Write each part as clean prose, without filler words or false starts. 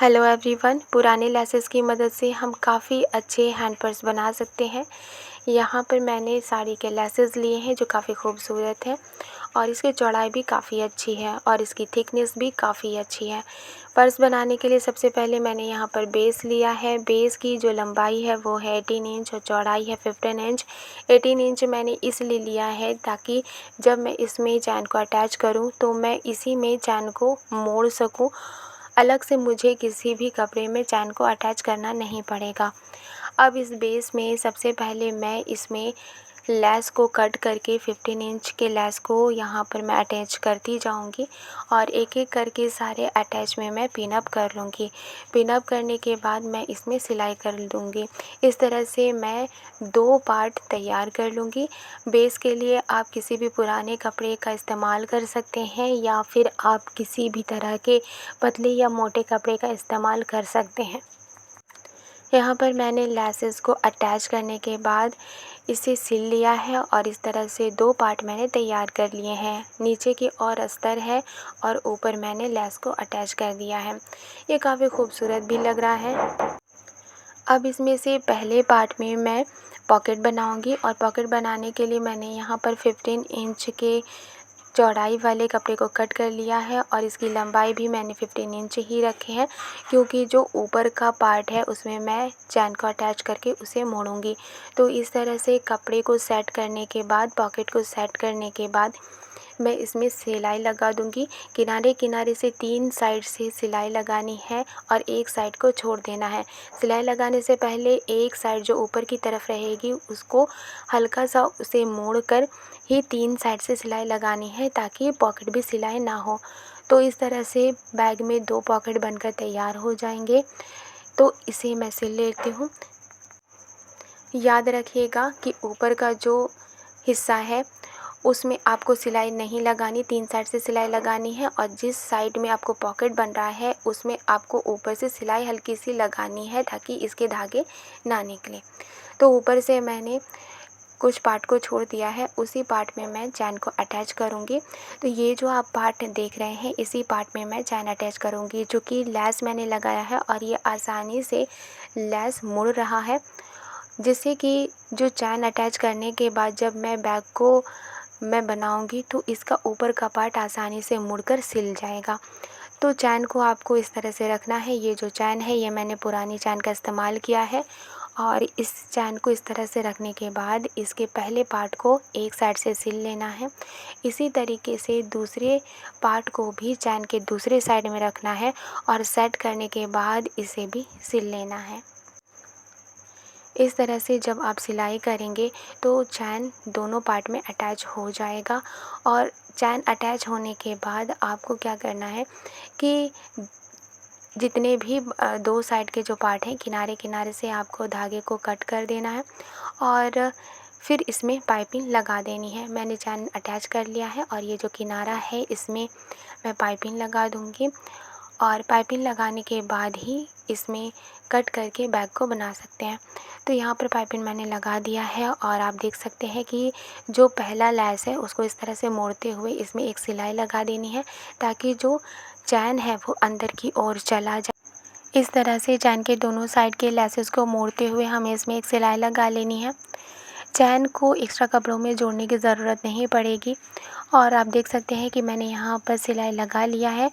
Hello everyone, पुराने laces की मदद से हम काफ़ी अच्छे हैंड पर्स बना सकते हैं। यहाँ पर मैंने साड़ी के लेसेस लिए हैं जो काफ़ी खूबसूरत हैं और इसकी चौड़ाई भी काफ़ी अच्छी है और इसकी थिकनेस भी काफ़ी अच्छी है। पर्स बनाने के लिए सबसे पहले मैंने यहाँ पर बेस लिया है। बेस की जो लंबाई है वो है 18 इंच और चौड़ाई है 15 इंच। 18 इंच मैंने इसलिए लिया है ताकि जब मैं इसमें चैन को अटैच करूँ तो मैं इसी में चैन को मोड़ सकूँ। अलग से मुझे किसी भी कपड़े में चैन को अटैच करना नहीं पड़ेगा। अब इस बेस में सबसे पहले मैं इसमें लेस को कट करके 15 इंच के लेस को यहाँ पर मैं अटैच करती जाऊँगी और एक एक करके सारे अटैच में मैं पिन अप कर लूँगी। पिन अप करने के बाद मैं इसमें सिलाई कर लूँगी। इस तरह से मैं 2 पार्ट तैयार कर लूँगी। बेस के लिए आप किसी भी पुराने कपड़े का इस्तेमाल कर सकते हैं या फिर आप किसी भी तरह के पतले या मोटे कपड़े का इस्तेमाल कर सकते हैं। यहाँ पर मैंने लेसेस को अटैच करने के बाद इसे सिल लिया है और इस तरह से 2 पार्ट मैंने तैयार कर लिए हैं। नीचे की ओर अस्तर है और ऊपर मैंने लेस को अटैच कर दिया है। ये काफ़ी खूबसूरत भी लग रहा है। अब इसमें से पहले पार्ट में मैं पॉकेट बनाऊंगी और पॉकेट बनाने के लिए मैंने यहाँ पर 15 इंच के चौड़ाई वाले कपड़े को कट कर लिया है और इसकी लंबाई भी मैंने 15 इंच ही रखे हैं क्योंकि जो ऊपर का पार्ट है उसमें मैं चैन को अटैच करके उसे मोड़ूंगी। तो इस तरह से कपड़े को सेट करने के बाद, पॉकेट को सेट करने के बाद मैं इसमें सिलाई लगा दूंगी। किनारे किनारे से 3 साइड से सिलाई लगानी है और एक साइड को छोड़ देना है। सिलाई लगाने से पहले एक साइड जो ऊपर की तरफ रहेगी उसको हल्का सा उसे मोड़ कर ही 3 साइड से सिलाई लगानी है ताकि पॉकेट भी सिलाई ना हो। तो इस तरह से बैग में 2 पॉकेट बनकर तैयार हो जाएंगे। तो इसे मैं सिल लेती हूँ। याद रखिएगा कि ऊपर का जो हिस्सा है उसमें आपको सिलाई नहीं लगानी, 3 साइड से सिलाई लगानी है और जिस साइड में आपको पॉकेट बन रहा है उसमें आपको ऊपर से सिलाई हल्की सी लगानी है ताकि इसके धागे ना निकले। तो ऊपर से मैंने कुछ पार्ट को छोड़ दिया है, उसी पार्ट में मैं चैन को अटैच करूँगी। तो ये जो आप पार्ट देख रहे हैं इसी पार्ट में मैं चैन अटैच करूँगी। जो कि लेस मैंने लगाया है और ये आसानी से लेस मुड़ रहा है जिससे कि जो चैन अटैच करने के बाद जब मैं बैग को मैं बनाऊंगी तो इसका ऊपर का पार्ट आसानी से मुड़कर सिल जाएगा। तो चैन को आपको इस तरह से रखना है। ये जो चैन है ये मैंने पुरानी चैन का इस्तेमाल किया है और इस चैन को इस तरह से रखने के बाद इसके पहले पार्ट को एक साइड से सिल लेना है। इसी तरीके से दूसरे पार्ट को भी चैन के दूसरे साइड में रखना है और सेट करने के बाद इसे भी सिल लेना है। इस तरह से जब आप सिलाई करेंगे तो चैन दोनों पार्ट में अटैच हो जाएगा और चैन अटैच होने के बाद आपको क्या करना है कि जितने भी 2 साइड के जो पार्ट हैं किनारे किनारे से आपको धागे को कट कर देना है और फिर इसमें पाइपिंग लगा देनी है। मैंने चैन अटैच कर लिया है और ये जो किनारा है इसमें मैं पाइपिंग लगा दूँगी और पाइपिंग लगाने के बाद ही इसमें कट करके बैग को बना सकते हैं। तो यहाँ पर पाइपिंग मैंने लगा दिया है और आप देख सकते हैं कि जो पहला लेस है उसको इस तरह से मोड़ते हुए इसमें एक सिलाई लगा देनी है ताकि जो चैन है वो अंदर की ओर चला जाए। इस तरह से चैन के दोनों साइड के लेसेस को मोड़ते हुए हमें इसमें एक सिलाई लगा लेनी है। चैन को एक्स्ट्रा कपड़ों में जोड़ने की ज़रूरत नहीं पड़ेगी और आप देख सकते हैं कि मैंने यहाँ पर सिलाई लगा लिया है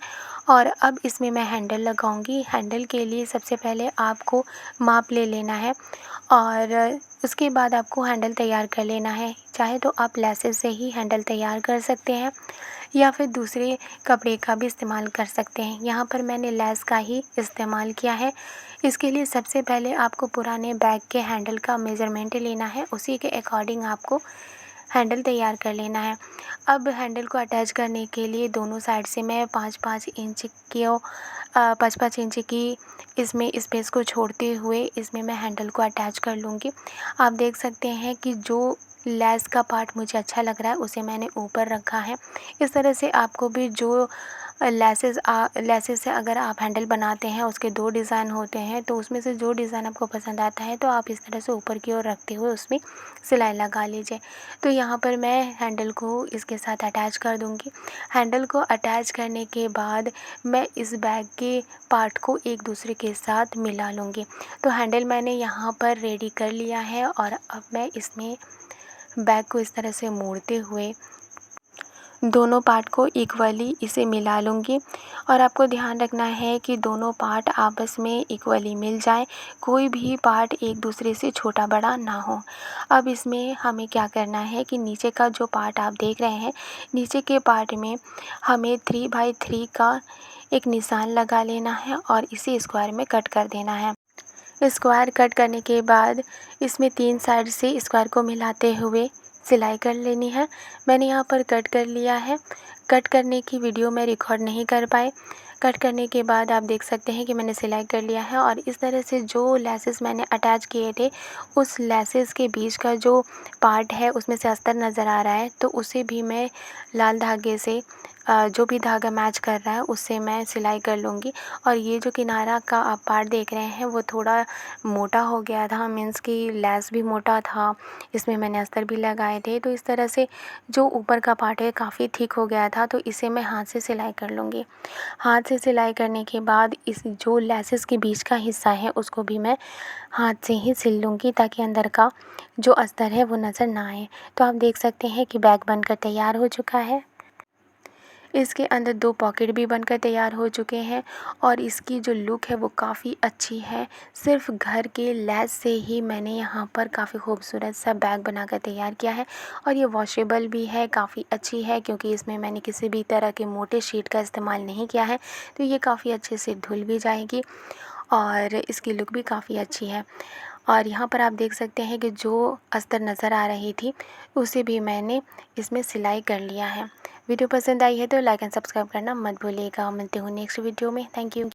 और अब इसमें मैं हैंडल लगाऊंगी। हैंडल के लिए सबसे पहले आपको माप ले लेना है और उसके बाद आपको हैंडल तैयार कर लेना है। चाहे तो आप लेसेस से ही हैंडल तैयार कर सकते हैं या फिर दूसरे कपड़े का भी इस्तेमाल कर सकते हैं। यहाँ पर मैंने लेस का ही इस्तेमाल किया है। इसके लिए सबसे पहले आपको पुराने बैग के हैंडल का मेज़रमेंट लेना है, उसी के अकॉर्डिंग आपको हैंडल तैयार कर लेना है। अब हैंडल को अटैच करने के लिए दोनों साइड से मैं 5-5 इंच की इसमें स्पेस को छोड़ते हुए इसमें मैं हैंडल को अटैच कर लूँगी। आप देख सकते हैं कि जो लेस का पार्ट मुझे अच्छा लग रहा है उसे मैंने ऊपर रखा है। इस तरह से आपको भी जो लेसेस से अगर आप हैंडल बनाते हैं, उसके 2 डिज़ाइन होते हैं, तो उसमें से जो डिज़ाइन आपको पसंद आता है तो आप इस तरह से ऊपर की ओर रखते हुए उसमें सिलाई लगा लीजिए। तो यहाँ पर मैं हैंडल को इसके साथ अटैच कर दूँगी। हैंडल को अटैच करने के बाद मैं इस बैग के पार्ट को एक दूसरे के साथ मिला लूँगी। तो हैंडल मैंने यहाँ पर रेडी कर लिया है और अब मैं इसमें बैग को इस तरह से मोड़ते हुए दोनों पार्ट को इक्वली इसे मिला लूँगी। और आपको ध्यान रखना है कि दोनों पार्ट आपस में इक्वली मिल जाएं, कोई भी पार्ट एक दूसरे से छोटा बड़ा ना हो। अब इसमें हमें क्या करना है कि नीचे का जो पार्ट आप देख रहे हैं, नीचे के पार्ट में हमें 3x3 का एक निशान लगा लेना है और इसे स्क्वायर में कट कर देना है। स्क्वायर कट करने के बाद इसमें 3 साइड से स्क्वायर को मिलाते हुए सिलाई कर लेनी है। मैंने यहाँ पर कट कर लिया है। कट करने की वीडियो मैं रिकॉर्ड नहीं कर पाई। कट करने के बाद आप देख सकते हैं कि मैंने सिलाई कर लिया है और इस तरह से जो लेसेस मैंने अटैच किए थे, उस लेसेस के बीच का जो पार्ट है उसमें से अस्तर नज़र आ रहा है, तो उसे भी मैं लाल धागे से जो भी धागा मैच कर रहा है उससे मैं सिलाई कर लूँगी। और ये जो किनारा का आप पार्ट देख रहे हैं वो थोड़ा मोटा हो गया था, मीन्स कि लेस भी मोटा था, इसमें मैंने अस्तर भी लगाए थे। तो इस तरह से जो ऊपर का पार्ट है काफ़ी थिक हो गया था, तो इसे मैं हाथ से सिलाई कर लूँगी। हाथ से सिलाई करने के बाद इस जो लेसेस के बीच का हिस्सा है उसको भी मैं हाथ से ही सिल लूँगी ताकि अंदर का जो अस्तर है वो नज़र ना आए। तो आप देख सकते हैं कि बैग बनकर तैयार हो चुका है। इसके अंदर 2 पॉकेट भी बनकर तैयार हो चुके हैं और इसकी जो लुक है वो काफ़ी अच्छी है। सिर्फ घर के लेस से ही मैंने यहाँ पर काफ़ी खूबसूरत सा बैग बनाकर तैयार किया है और ये वॉशेबल भी है, काफ़ी अच्छी है क्योंकि इसमें मैंने किसी भी तरह के मोटे शीट का इस्तेमाल नहीं किया है, तो ये काफ़ी अच्छे से धुल भी जाएगी और इसकी लुक भी काफ़ी अच्छी है। और यहाँ पर आप देख सकते हैं कि जो अस्तर नज़र आ रही थी उसे भी मैंने इसमें सिलाई कर लिया है। वीडियो पसंद आई है तो लाइक एंड सब्सक्राइब करना मत भूलिएगा। मिलते हूँ नेक्स्ट वीडियो में। Thank you.